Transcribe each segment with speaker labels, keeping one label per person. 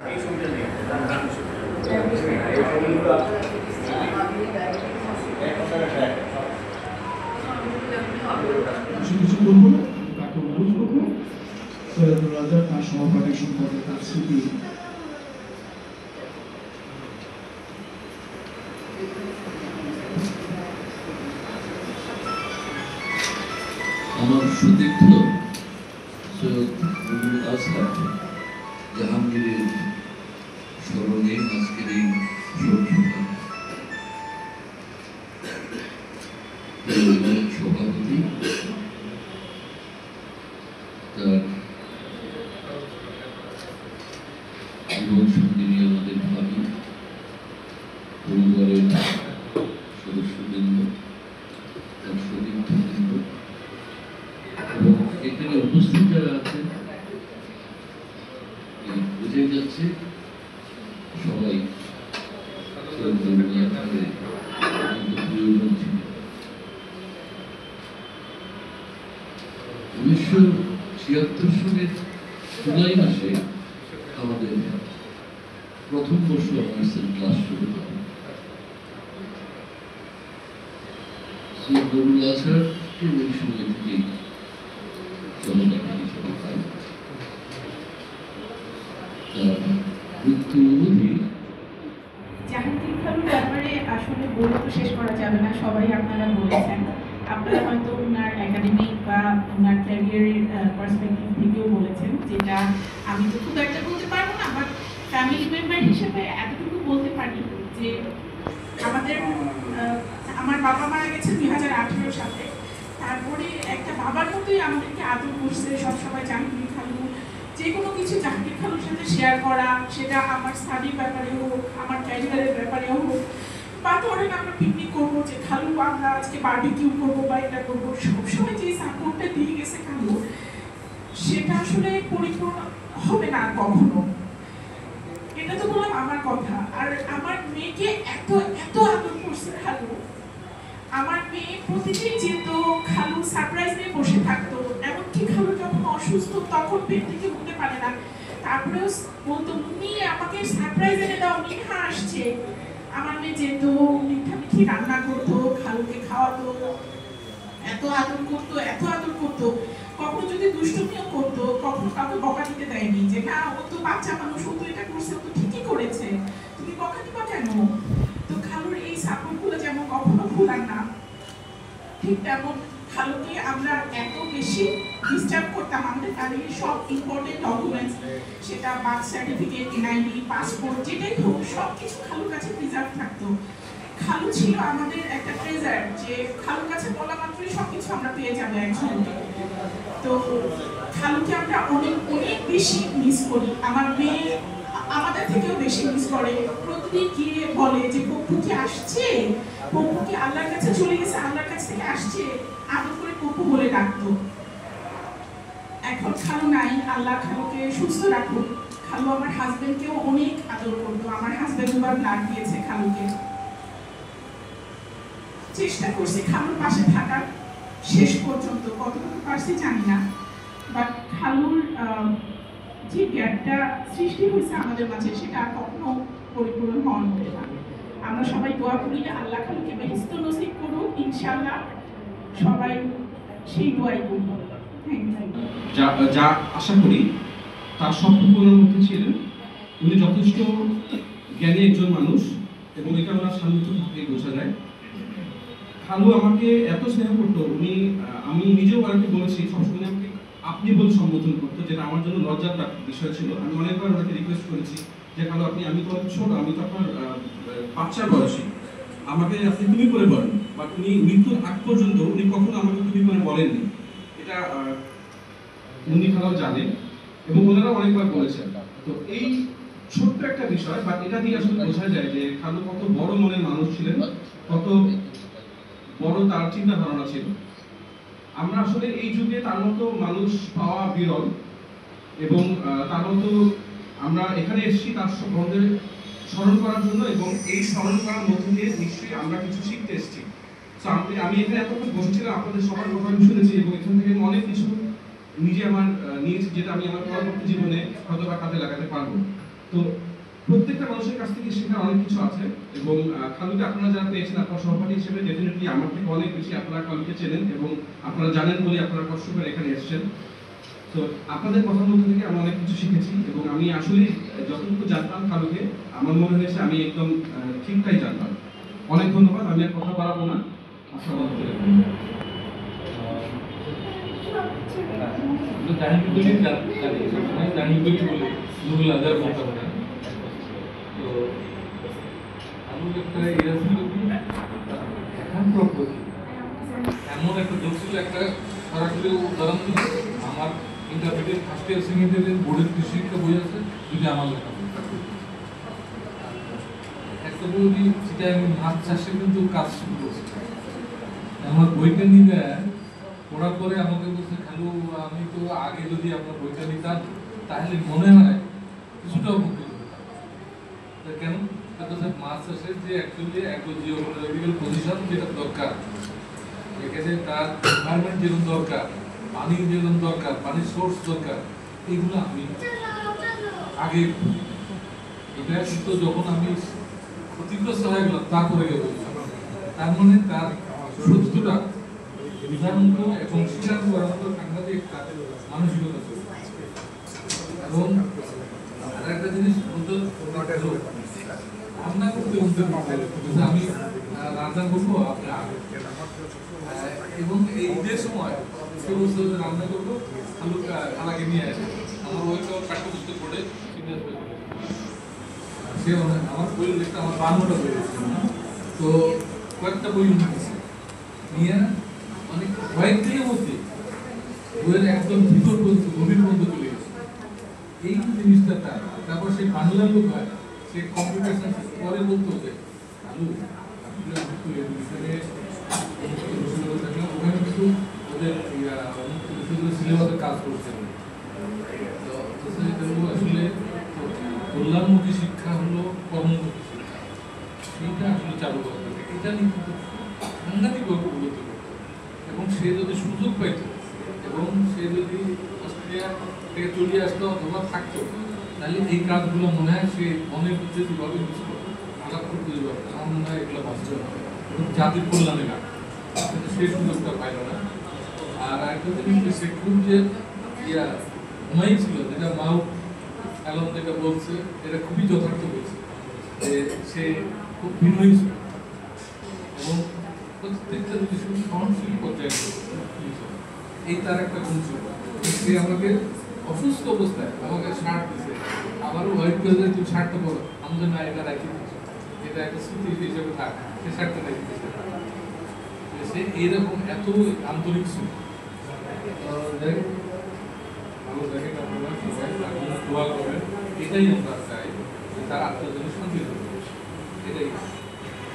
Speaker 1: কিছু বলবো না, তাকে অনুরোধ করবো সৈয়দুল রাজা তার সহপাঠী সম্পর্কে তার স্মৃতি।
Speaker 2: আমার সুদীর্ঘ সৈয়দ নুরুল আজহার জাহাঙ্গীরের স্মরণে আজকের এই সভাপতি তার জীবন সঙ্গিনী আমাদের ভাবি পরিবারের সদস্যবৃন্দ তার সতীর্থবৃন্দ এবং এখানে উপস্থিত যারা আছেন বুঝে যাচ্ছে সবাই প্রয়োজন ছিল। 1976 সালের জুলাই মাসে আমাদের প্রথম বর্ষ অনার্সের ক্লাস শুরু হয়। সৈয়দ নুরুল আজহারকে ওই সময় থেকেই জননেতা হিসেবে পাই। তার মৃত্যু অবধি
Speaker 3: জাহাঙ্গীর খানের ব্যাপারে আসলে বলে তো শেষ করা যাবে না, সবাই আপনারা বলেছেন। আপনারা হয়তো ওনার একাডেমিক বা ওনার ক্যারিয়ারের পার্সপেক্টিভ থেকেও বলেছেন, যেটা আমি তো খুব একটা বলতে পারবো না, বাট ফ্যামিলি মেম্বার হিসেবে এতটুকু বলতে পারি যে আমার বাবা মারা গেছে 2018 সালে। তারপরে একটা বাবার মতোই আমাদেরকে আদর করছে সবসময় জাহাঙ্গীর খালু। যে কোনো কিছু জাহাঙ্গীর খালুর সাথে শেয়ার করা, সেটা আমার স্টাডির ব্যাপারে হোক, আমার ক্যারিয়ারের ব্যাপারে হোক, বা ধরেন আমরা পিকনিক করবো যে খালু আমরা আজকে বারবিকিউ করবো বা এটা করবো, সবসময় যে সাপোর্টটা দিয়ে গেছে খালু, সেটা আসলে পরিপূর্ণ হবে না কখনো। এটা তো বললাম আমার কথা। আর আমার মেয়েকে এত এত আদর করছে খালু। আমার মেয়ে প্রতিদিন যেত, খালু সারপ্রাইজ নিয়ে বসে থাকতো। এমনকি খালু যখন অসুস্থ তখন পেট থেকে উঠতে পারে না, তারপরেও বলতো মুন্নি আমাকে সারপ্রাইজ এনে দাও, মিঠা আসছে। আমার মেয়ে যেত, মিঠা মিঠি রান্না করতো, খালুকে খাওয়াতো, এত আদর করতো, এত আদর করতো। কখনো যদি দুষ্টুমিও করতো, কখনো কাউকে বকা দিতে দেয়নি যে না ও তো বাচ্চা মানুষ, ও তো এটা করছে, ও তো ঠিকই করেছে, তুমি বকা দিবা কেন। তো খালুর এই সাপোর্টগুলো যেমন কখনো ভুলার না, ঠিক তেমন খালুকে আমরা এত বেশি ডিস্টার্ব করতাম। আমাদের ফ্যামিলির সব ইম্পর্টেন্ট ডকুমেন্টস, সেটা বার্থ সার্টিফিকেট, এনআইডি, পাসপোর্ট, যেটাই হোক সব কিছু খালুর কাছে প্রিজার্ভ থাকতো। খালু ছিল আমাদের একটা ট্রেজার, যে খালুর কাছে বলা মাত্রই সবকিছু আমরা পেয়ে যাবো একজন। তো খালুকে আমরা অনেক অনেক বেশি মিস করি। আমার মেয়ে আমাদের থেকেও বেশি মিস করে। প্রতিদিন গিয়ে বলে যে পপ্পু কি আসছে, পপ্পু কি আল্লাহর কাছে চলে গেছে, আল্লাহর কাছ থেকে আসছে, আদর করে পপ্পু বলে ডাকতো। এখন খালু নাই, আল্লাহ খালুকে সুস্থ রাখুক। খালু আমার হাজবেন্ডকেও অনেক আদর করতো। আমার হাজবেন্ড দুবার ব্লাড দিয়েছে খালুকে। চেষ্টা করছি খালুর পাশে থাকার শেষ পর্যন্ত, কতটুকু পারছি জানি না, বাট খালুর যে গ্যাপটা সৃষ্টি হয়েছে আমাদের মাঝে, সেটা কখনো পরিপূর্ণ হওয়ার মতো না। আমরা সবাই দোয়া করি আল্লাহ খালুকে বেহেশত নসিব করুক, ইনশাআল্লাহ সবাই সেই দোয়াই করব।
Speaker 4: যা আশা করি তার সম্পূর্ণের মধ্যে ছিলেন। উনি যথেষ্ট জ্ঞানী একজন মানুষ এবং এটা ওনার সান্নিধ্য থেকে বোঝা যায়। খালু আমাকে এত স্নেহ করতো, আমি নিজেও ওনাকে বলেছি, সবসময় আমাকে আপনি বলে সম্বোধন করতো, যেটা আমার জন্য লজ্জার বিষয় ছিল। আমি অনেকবার ওনাকে রিকোয়েস্ট করেছি যে খালু আমি তো ছোট, আমি তো আপনার বাচ্চার বয়সী, আমাকে আপনি তুমি করে বলেন। বাট উনি মৃত্যুর আগ পর্যন্ত উনি কখনো আমাকে তুমি করে বলেননি। এটা উনি খালাও জানেন এবং ওনারা অনেকবার বলেছেন। তো এই ছোট্ট একটা বিষয়, বাট এটা দিয়ে আসলে বোঝা যায় যে খালু কত বড় মনের মানুষ ছিলেন, কত বড় তার চিন্তা ধারণা ছিল। আমরা আসলে এই যুগে তার মতো মানুষ পাওয়া বিরল, এবং তার মতো আমরা এখানে এসেছি তার সম্বন্ধে স্মরণ করার জন্য, এবং এই স্মরণ করার মধ্য দিয়ে নিশ্চয়ই আমরা কিছু শিখতে এসেছি। তো আমি এখানে এতক্ষণ বসেছিলাম, আপনাদের সবার কথা আমি শুনেছি এবং এখান থেকে অনেক কিছু নিজে আমার নিয়েছি, যেটা আমি আমার পরবর্তী জীবনে হয়তো বা কাজে লাগাতে পারবো। তো প্রত্যেকটা মানুষের কাছ থেকে শেখার অনেক কিছু আছে এবং খালুকে আপনারা যারা পেয়েছেন আপনার সহপাঠী হিসেবে ডেফিনেটলি আমার থেকে অনেক বেশি আপনারা খালুকে চেনেন এবং আপনারা জানেন বলে আপনারা কষ্ট করে এখানে এসেছেন। তো আপনাদের কথার মধ্যে থেকে আমি অনেক কিছু শিখেছি এবং আমি আসলে যতটুকু জানতাম খালুকে আমার মনে হয়েছে আমি একদম ঠিকটাই জানতাম। অনেক ধন্যবাদ, আমি আর কথা বাড়াবো না। আসসালামু আলাইকুম।
Speaker 5: এমন একটা যোগ ছিল, একটা সরাসরি উদাহরণ দিল, আমার ইন্টারমিডিয়েট ফার্স্ট ইয়ার সেকেন্ড ইয়ারের বোর্ডের কৃষি শিক্ষা বই আছে, যদি আমার লেখা একটা বই সেটা আমি মাছ চাষে কিন্তু কাজ শুরু করছি। আমার বইটা নিয়ে পড়ার পরে আমাকে বলছে, খালু আমি তো আগে যদি আপনার বইটা নিতাম তাহলে মনে হয় কিছুটা উপকৃত হতাম। কেন? মাছ চাষের যে অ্যাকচুয়ালি একটা জিওগ্রাফিক্যাল পজিশন যেটা দরকার, এখানে তার এনভায়রনমেন্ট যেরকম দরকার, পানির যেরকম দরকার, পানির সোর্স দরকার, এইগুলো আমি আগে এটা কিন্তু যখন আমি ক্ষতিগ্রস্ত হয়ে গেলাম তারপরে গিয়ে বললাম। তার মানে তার সত্যটা বিধান্ত এবং স্বীকার করার মতো সাংঘাতিক একটা মানসিকতা ছিল। এবং আর একটা জিনিস বলতে রান্না করতে আমি রান্না করবো আপনার এবং এই ঈদের সময় সে বলছে রান্না করবো, আলু খালাকে নিয়ে আসে। আমার ওইটা পাঠ্যপুস্তক পড়ে সে আমার বই লিখতে আমার 52টা বই তো কয়েকটা বই নিয়ে অনেক কয়েকদিনের মধ্যে বইয়ের একদম ভিতর পর্যন্ত গভীর পর্যন্ত চলে গেছে। এই জিনিসটা তারপর সেই বাংলার লোক হয়, সে কম্পিউটার সায়েন্স পরে বলতে হচ্ছে আলু ওখানে কিছু ওদের সিলেবাসের কাজ করছে। আসলে কল্যাণমুখী শিক্ষা হলো কর্মমুখী শিক্ষা, সেইটা আসলে চালু করতে হবে। এটা নিয়ে কিন্তু সাংঘাতিক গুরুত্ব এবং সে যদি সুযোগ পাইত এবং সে যদি অস্ট্রেলিয়া থেকে চলে আসতো অথবা থাকতো, তাহলে এই কাজগুলো মনে হয় সে মনের মধ্যে যেভাবে কিছু আলাপ করতে পারবে। আমার মনে হয় এগুলো বাস্তব এবং জাতির কল্যাণে কাজ, কিন্তু সেই সুযোগটা পাইল না। আর একটা জিনিস সে খুব যে ঘুমাই ছিল, যেটা মাও অ্যালন যেটা বলছে এটা খুবই যথার্থ বলছে, যে সে খুব বিনয়ী ছিল এবং প্রত্যেকটা যদি শুধু সহনশীল পর্যায়ে এই তার একটা গুণ ছিল। সে আমাকে অসুস্থ অবস্থায় আমাকে শার্ট দিছে, আবারও হোয়াইট কালারের তুই শার্টটা পরো, আমাদের না এটা রাখি দিচ্ছে, এটা একটা স্মৃতি হিসেবে থাক, সে শার্টটা রেখে দিচ্ছে। সে এইরকম এত আন্তরিক ছিল। ভালো দেখেন আপনারা সবাই দোয়া করবেন, এটাই আমরা চাই যে তার আত্মজনের শান্তি দেবে, এটাই।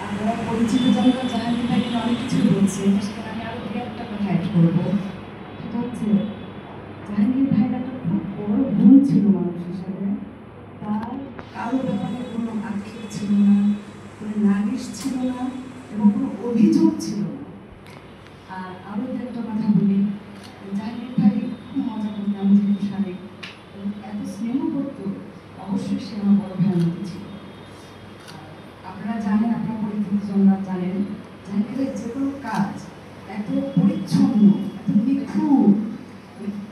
Speaker 6: আপনারা পরিচিত জনতা জাহাঙ্গীর ভাইকে অনেক কিছু বলছে, সেখানে আমি আরো একটা কথা অ্যাড করবো। সেটা হচ্ছে জাহাঙ্গীর ভাইয়ের একটা খুব বড় গুণ ছিল মানুষ হিসাবে, তার কারো ব্যাপারে কোনো আক্ষেপ ছিল না, কোনো নালিশ ছিল না এবং কোনো অভিযোগ ছিল না। আর আরো একটা কথা বলি, জাহাঙ্গীর ভাই খুব মজা করতাম, যেহেতু শারীরিক এত স্নেহ করতো, অবশ্যই সে আমার বড় ভাইয়ের মতো ছিল। আপনারা জানেন, আপনার পরিচিত জনরা জানেন, জাহাঙ্গীরের যে কোনো কাজ এত পরিচ্ছন্ন, এত নিখুঁত,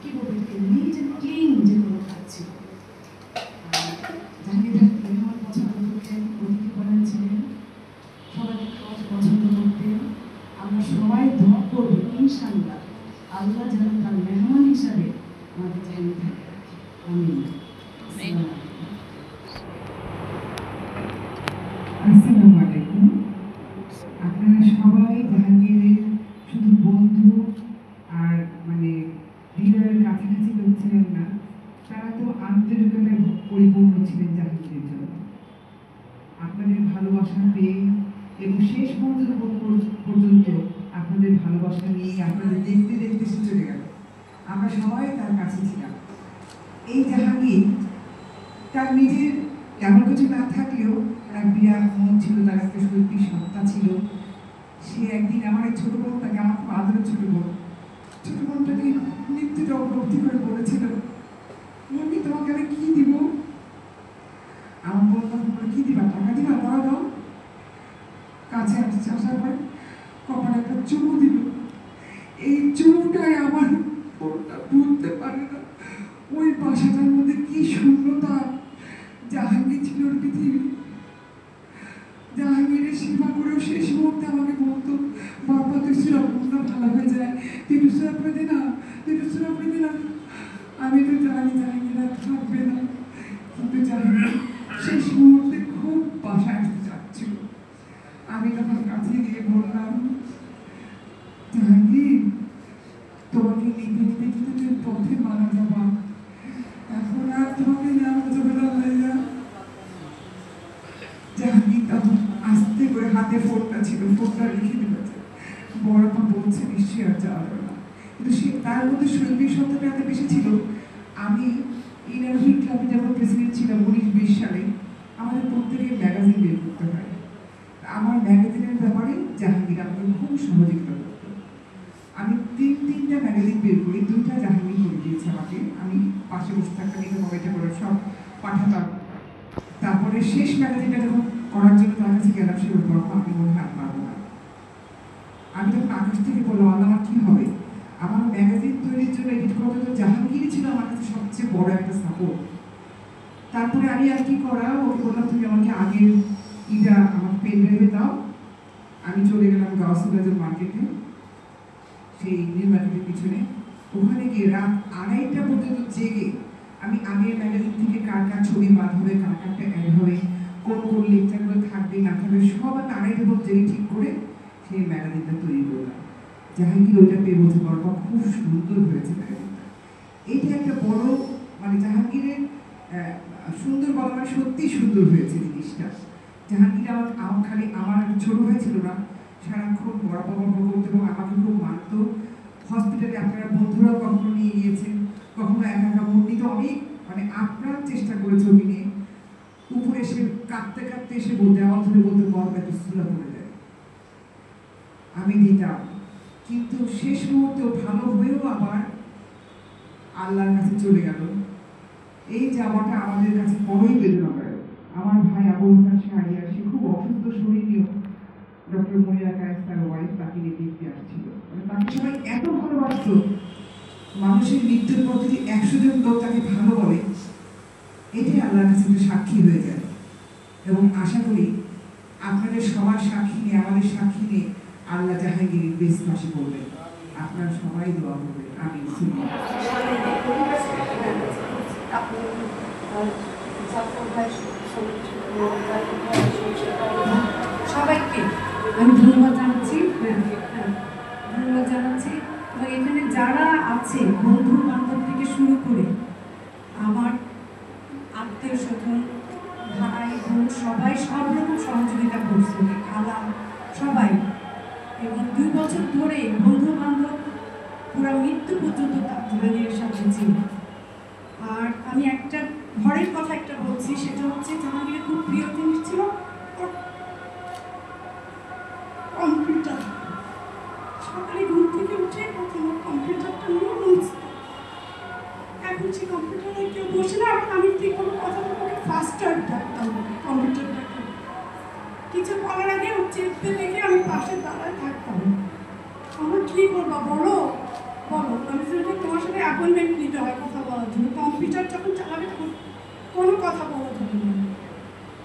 Speaker 6: কি বলবো, নিট অ্যান্ড ক্লিন যে কোনো কাজ ছিল। জাহাঙ্গীর মেহমান পছন্দ করতেন, অতিথি পরায়ণ ছিলেন, সবাইকে পছন্দ করতেন। আমরা সবাই দোয়া করবো ইনশাআল্লাহ আল্লাহ যেন তার মেহমান হিসাবে আমাদের জাহাঙ্গীর ভাইকে রাখে। আমিন।
Speaker 7: আসসালামু আলাইকুম। আপনারা সবাই জাহাঙ্গীরের শুধু বন্ধু আর মানে হৃদয়ের কাছাকাছি লোক ছিলেন না, তারা তো আন্তরিকতায় পরিপূর্ণ ছিলেন জাহাঙ্গীরের জন্য। আপনাদের ভালোবাসা পেয়ে এবং শেষ পর্যন্ত আপনাদের ভালোবাসা নিয়ে আপনাদের দেখতে দেখতে সে চলে গেল। আমরা সবাই তার কাছে ছিলাম। এই জাহাঙ্গীর তার নিজের তেমন কিছু না থাকলেও তার বিরাট মন ছিল, তার একটা সত্যি সত্তা ছিল। সে একদিন আমার ছোট বোন, তাকে আমার খুব আদরের ছোট বোনটাকে মৃত্যুটা উপলব্ধি করে বলেছিল, মন্দি তোমাকে আমি কি দিব? ফাতিমা দাও দাও, কাছে আসছে, আসার পরে কপালে একটা চুমু দিল। এই চুমুটাই আমার ওটা ভুলতে পারে না। ওই বাসাটার মধ্যে কি শূন্যতা! জাহাঙ্গীর ছিল ওর পৃথিবী। জাহাঙ্গীরের সেবা করেও শেষ মুহূর্তে আমাকে বলতো, বাবা তুই সুরাপুরটা ভালো হয়ে যায়, তুই একটু সুরাপুরে দে না, তুই একটু সুরাপুরে দে না। আমি তো জানি জাহাঙ্গীর আর থাকবে না, কিন্তু জাহাঙ্গীর শেষ মুহূর্তে খুব বাসায় আসতে চাচ্ছিল। আমি তখন কাছে গিয়ে বললাম, জাহাঙ্গীর তোমাকে নিতে নিতে কিন্তু তুমি পথে মারা যাবা, এখন আর তোমাকে নেওয়া যাবে না ভাইয়া। জাহাঙ্গীর তখন আস্তে করে হাতে ফোনটা ছিল, ফোনটা রেখে দিয়েছে। বড়পা বলছে নিশ্চয়ই আর যাওয়া যাবে না, কিন্তু সে তার মধ্যে শৈল্পিক শব্দটা এত বেশি ছিল। আমি ইনার্ভি ক্লাবে যখন প্রেসিডেন্ট ছিলাম 19-20 সালে, আমাদের প্রত্যেকের ম্যাগাজিন বের করতে হয়। আমার ম্যাগাজিনের ব্যাপারে জাহাঙ্গীর আমাকে খুব সহযোগিতা করতো। আমি তিনটা ম্যাগাজিন বের করি, 2টা জাহাঙ্গীর করে দিয়েছে আমাকে। আমি পাশে বসে থাকতাম, এটা কমেন্টে করে সব পাঠাতাম। তারপরে শেষ ম্যাগাজিনটা যখন করার জন্য তার কাছে গেলাম, সে বলবো আমি মনে হয় পারবো না। আমি তখন আকাশ থেকে বললাম, আমার কি হবে? আমার ম্যাগাজিন তৈরির জন্য এডিট করতে তো জাহাঙ্গীরই ছিল আমার কাছে সবচেয়ে বড় একটা সাপোর্ট। তারপরে আমি আর কি করা, ওকে বললাম তুমি আমাকে আগের ইটা আমার পেন ড্রাইভে দাও। আমি চলে গেলাম গাউসবাজার মার্কেটে, সেই নিউ মার্কেটের পিছনে। ওখানে গিয়ে রাত 2:30টা পর্যন্ত জেগে আমি আগের ম্যাগাজিন থেকে কার কার ছবি বাদ হবে, কার কারটা অ্যাড হবে, কোন কোন লেকচারগুলো থাকবে না থাকবে, সব আমি 2:30টা পর্যন্ত জেগে ঠিক করে সেই ম্যাগাজিনটা তৈরি করলাম। জাহাঙ্গীর ওইটা পেয়ে বলতে পারবো খুব সুন্দর হয়েছে ম্যাগাজিনটা। এইটা একটা বড় মানে জাহাঙ্গীরের সুন্দর বলা মানে সত্যি সুন্দর হয়েছে জিনিসটা। জাহাঙ্গীর আমার খালি আমার ছোট ভাই ছিল না, সারাক্ষণ বড় বাবা করতো এবং আমাকে খুব মানত। হসপিটালে আপনারা বন্ধুরা কখনো নিয়ে গিয়েছেন, কখনো একা একা মন্ডিতে অনেক মানে আপ্রাণ চেষ্টা করেছে ওকে নিয়ে। উপরে এসে কাঁদতে কাঁদতে এসে বলতে আমার ধরে বলতে বড় সুরা করে দেয়, আমি দিতাম। কিন্তু শেষ মুহূর্তে ভালো হয়েও আবার আল্লাহর কাছে চলে গেল। এই যাওয়াটা আমাদের কাছে বড়ই বেদনাদায়ক। আমার ভাই আবু হাসান শাহরিয়া, সে খুব অসুস্থ শরীর নিয়েও ডক্টর মনিরা কায়েস তার ওয়াইফ তাকে নিয়ে দেখতে আসছিল। মানে তাকে সবাই এত ভালোবাসত, মানুষের মৃত্যুর পর যদি 100 জন লোক তাকে ভালো বলে, এটাই আল্লাহর কাছে একটা সাক্ষী হয়ে যায়। এবং আশা করি আপনাদের সবার সাক্ষী নিয়ে, আমাদের সাক্ষী নিয়ে আল্লাহ জাহাঙ্গীরের বেশ পাশে করবেন। আপনারা সবাই দোয়া করবেন। আমি
Speaker 6: সবাইকে আমি ধন্যবাদ জানাচ্ছি। ধন্যবাদ জানাচ্ছি এবং এখানে যারা আছে বন্ধু বান্ধব থেকে শুরু করে আমার আত্মীয় স্বজন, ভাই বোন সবাই সব রকম সহযোগিতা করছে, খালা সবাই। এবং 2 বছর ধরে বন্ধু বান্ধব পুরো মৃত্যু পর্যন্ত জাহাঙ্গীরের সাথে ছিল। আর আমি একটা ঘরের কথা একটা বলছি, সেটা হচ্ছে জাহাঙ্গীরের খুব প্রিয় জিনিস ছিল কম্পিউটার। সকালে ঘুম থেকে উঠে প্রথমে কম্পিউটারটা নিয়ে বলছি, এখন সে কম্পিউটারে কেউ বসে না, আমি ঠিক কোনো কথা বলবো ফাস্টার ডাকতাম কম্পিউটারটাকে। কিছু করার আগে চেপতে দেখে আমি পাশে দাঁড়ায় থাকতাম। আমার কি বলবো বলো বলো, আমি শুধু তোমার সাথে অ্যাপয়েন্টমেন্ট নিতে হয় কথা বলার জন্য। কম্পিউটার যখন চালাবে তখন কোনো কথা বলা যাবে না।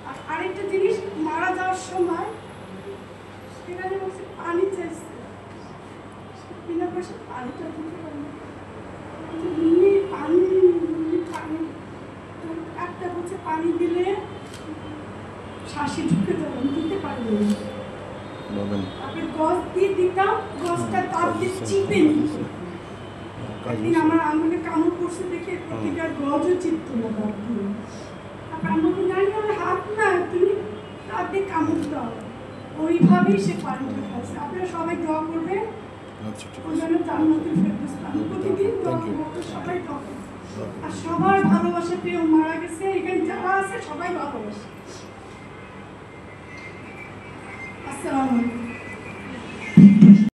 Speaker 6: আর আরেকটা জিনিস, মারা যাওয়ার সময় সেখানে বলছে পানি চাইছে, বিনা পয়সা পানিটা দিতে পারি পানি পানি একটা বলছে পানি দিলে শ্বাসে ঢুকে যাবেন, দিতে পারবেন। তারপরে গছ দিয়ে দিতাম, গছটা তাপ দিয়ে চিপে নিত। একদিন আমার আঙুলে কামড় পড়ছে দেখে প্রতিটা গজও চিপত না তাপ দিয়ে। তারপর আমাকে জানি আমার হাত না, তুমি তাপ দিয়ে কামড় দাও। ওইভাবেই সে পানিটা খাচ্ছে। আপনারা সবাই দোয়া করবেন ওই জন্য জান্নাতুল ফেরদৌস পাবেন। প্রতিদিন দোয়া করবো, সবাই দোয়া করবে। আর সবার ভালোবাসা পেয়েও মারা গেছে, এখানে যারা আছে সবাই ভালোবাসে। আসসালামু আলাইকুম।